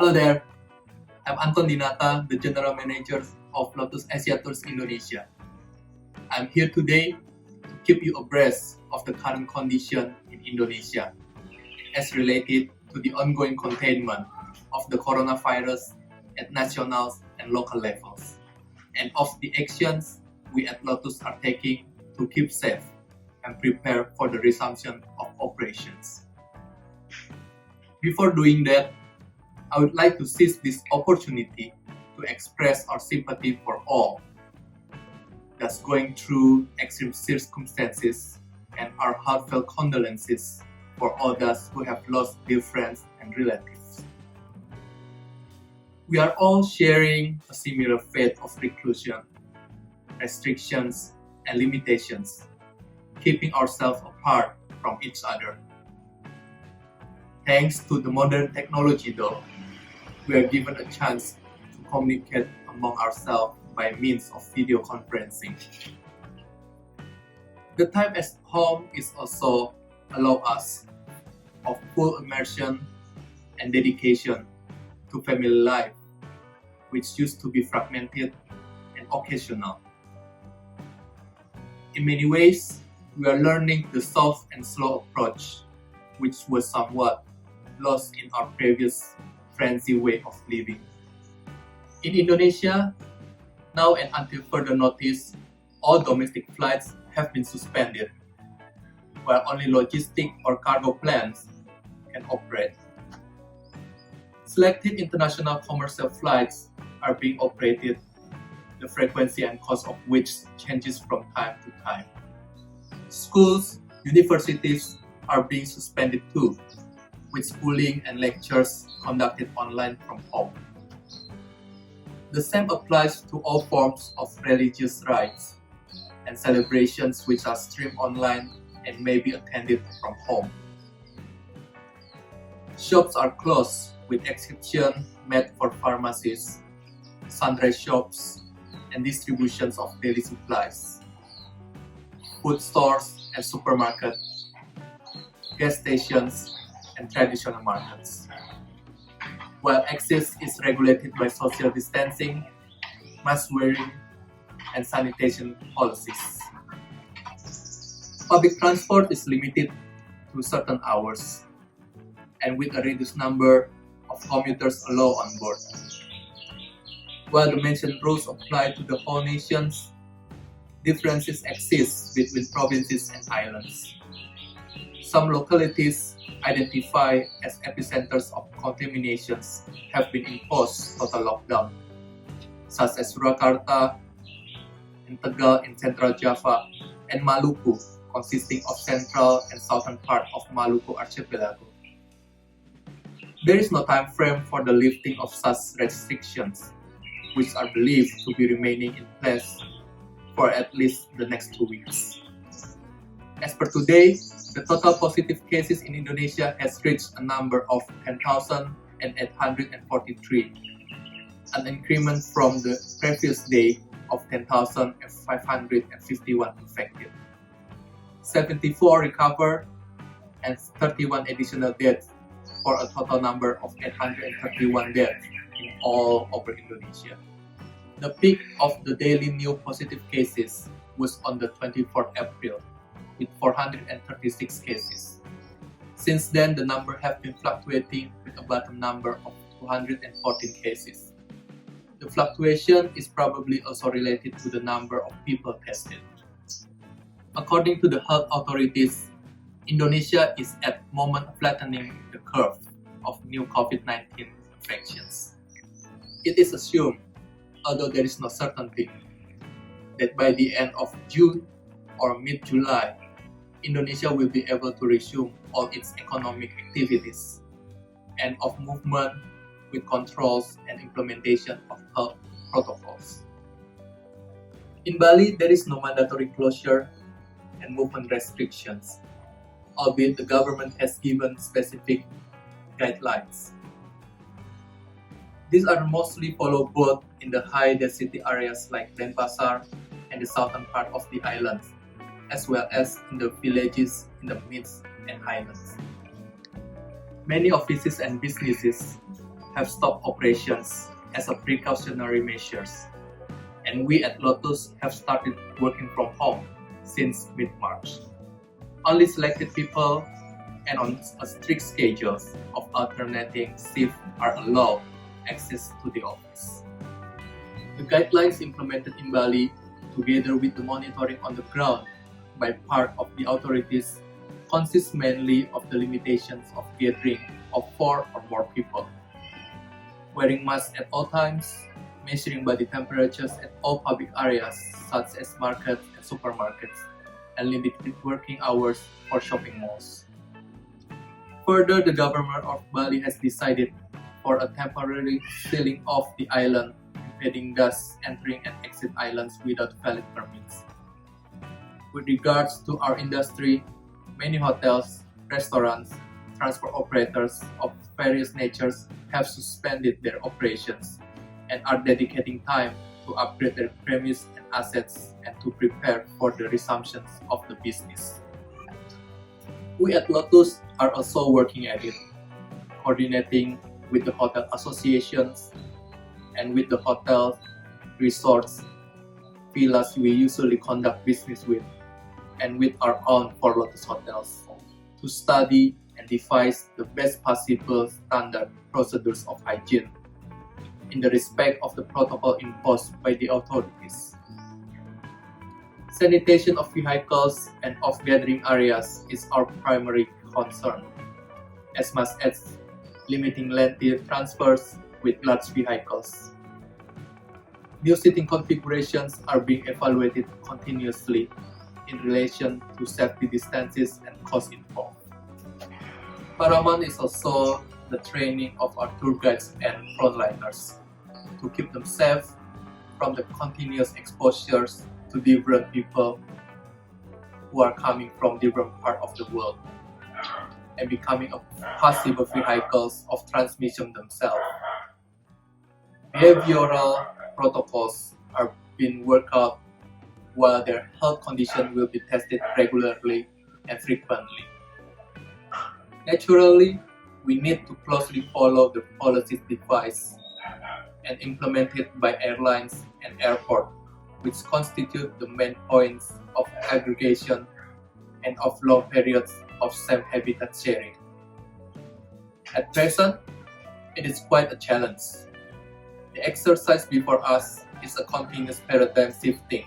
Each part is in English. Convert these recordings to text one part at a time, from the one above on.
Hello there, I'm Anton Dinata, the General Manager of Lotus Asia Tours Indonesia. I'm here today to keep you abreast of the current condition in Indonesia as related to the ongoing containment of the coronavirus at national and local levels, and of the actions we at Lotus are taking to keep safe and prepare for the resumption of operations. Before doing that, I would like to seize this opportunity to express our sympathy for all that's going through extreme circumstances and our heartfelt condolences for all those who have lost their friends and relatives. We are all sharing a similar fate of reclusion, restrictions, and limitations, keeping ourselves apart from each other. Thanks to the modern technology though, we are given a chance to communicate among ourselves by means of video conferencing. The time at home is also allow us of full immersion and dedication to family life, which used to be fragmented and occasional. In many ways, we are learning the soft and slow approach, which was somewhat lost in our previous frenzy way of living. In Indonesia, now and until further notice, all domestic flights have been suspended, while only logistic or cargo planes can operate. Selected international commercial flights are being operated, the frequency and cost of which changes from time to time. Schools, universities are being suspended too, with schooling and lectures conducted online from home. The same applies to all forms of religious rites and celebrations which are streamed online and may be attended from home. Shops are closed with exception made for pharmacies, sundry shops, and distributions of daily supplies, food stores and supermarkets, gas stations, and traditional markets, while access is regulated by social distancing, mask wearing, and sanitation policies. Public transport is limited to certain hours, and with a reduced number of commuters allowed on board. While the mentioned rules apply to the whole nations, differences exist between provinces and islands. Some localities identified as epicenters of contaminations have been imposed total lockdown, such as Surakarta and Tegal in Central Java, and Maluku, consisting of central and southern part of Maluku archipelago. There is no time frame for the lifting of such restrictions, which are believed to be remaining in place for at least the next 2 weeks. As per today, the total positive cases in Indonesia has reached a number of 10,843, an increment from the previous day of 10,551 infected. 74 recovered and 31 additional deaths for a total number of 831 deaths in all over Indonesia. The peak of the daily new positive cases was on the 24th April, with 436 cases. Since then, the number have been fluctuating with a bottom number of 214 cases. The fluctuation is probably also related to the number of people tested. According to the health authorities, Indonesia is at the moment flattening the curve of new COVID-19 infections. It is assumed, although there is no certainty, that by the end of June or mid-July, Indonesia will be able to resume all its economic activities and of movement with controls and implementation of health protocols. In Bali, there is no mandatory closure and movement restrictions, albeit the government has given specific guidelines. These are mostly followed both in the high-density areas like Denpasar and the southern part of the island, as well as in the villages in the midst and highlands. Many offices and businesses have stopped operations as a precautionary measures, and we at Lotus have started working from home since mid-March. Only selected people and on a strict schedules of alternating shifts are allowed access to the office. The guidelines implemented in Bali, together with the monitoring on the ground by part of the authorities, consist mainly of the limitations of gathering of 4 or more people, wearing masks at all times, measuring body temperatures at all public areas such as markets and supermarkets, and limited working hours for shopping malls. Further, the government of Bali has decided for a temporary sealing off the island, impeding guests entering and exit islands without valid permits. With regards to our industry, many hotels, restaurants, transport operators of various natures have suspended their operations and are dedicating time to upgrade their premise and assets and to prepare for the resumption of the business. We at Lotus are also working at it, coordinating with the hotel associations and with the hotels, resorts, villas we usually conduct business with, and with our own 4 Lotus hotels to study and devise the best possible standard procedures of hygiene in the respect of the protocol imposed by the authorities. Sanitation of vehicles and of gathering areas is our primary concern, as much as limiting lengthy transfers with large vehicles. New seating configurations are being evaluated continuously in relation to safety distances and cost involved. Paramount is also the training of our tour guides and frontliners to keep them safe from the continuous exposures to different people who are coming from different parts of the world and becoming a possible vehicles of transmission themselves. Behavioral protocols are being worked out while their health condition will be tested regularly and frequently. Naturally, we need to closely follow the policies devised and implemented by airlines and airports, which constitute the main points of aggregation and of long periods of same habitat sharing. At present, it is quite a challenge. The exercise before us is a continuous paradigm shifting,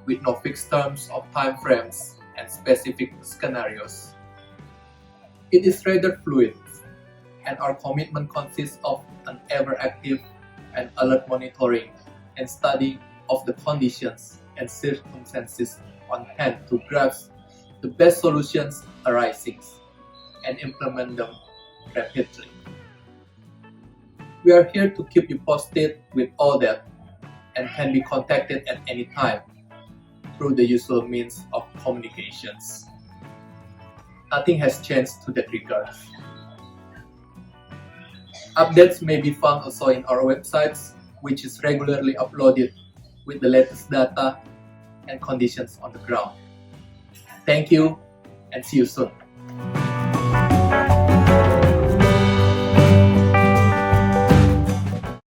with no fixed terms of time frames and specific scenarios. It is rather fluid, and our commitment consists of an ever-active and alert monitoring and study of the conditions and circumstances on hand to grasp the best solutions arising and implement them rapidly. We are here to keep you posted with all that and can be contacted at any time through the usual means of communications. Nothing has changed to that regard. Updates may be found also in our websites, which is regularly uploaded with the latest data and conditions on the ground. Thank you and see you soon.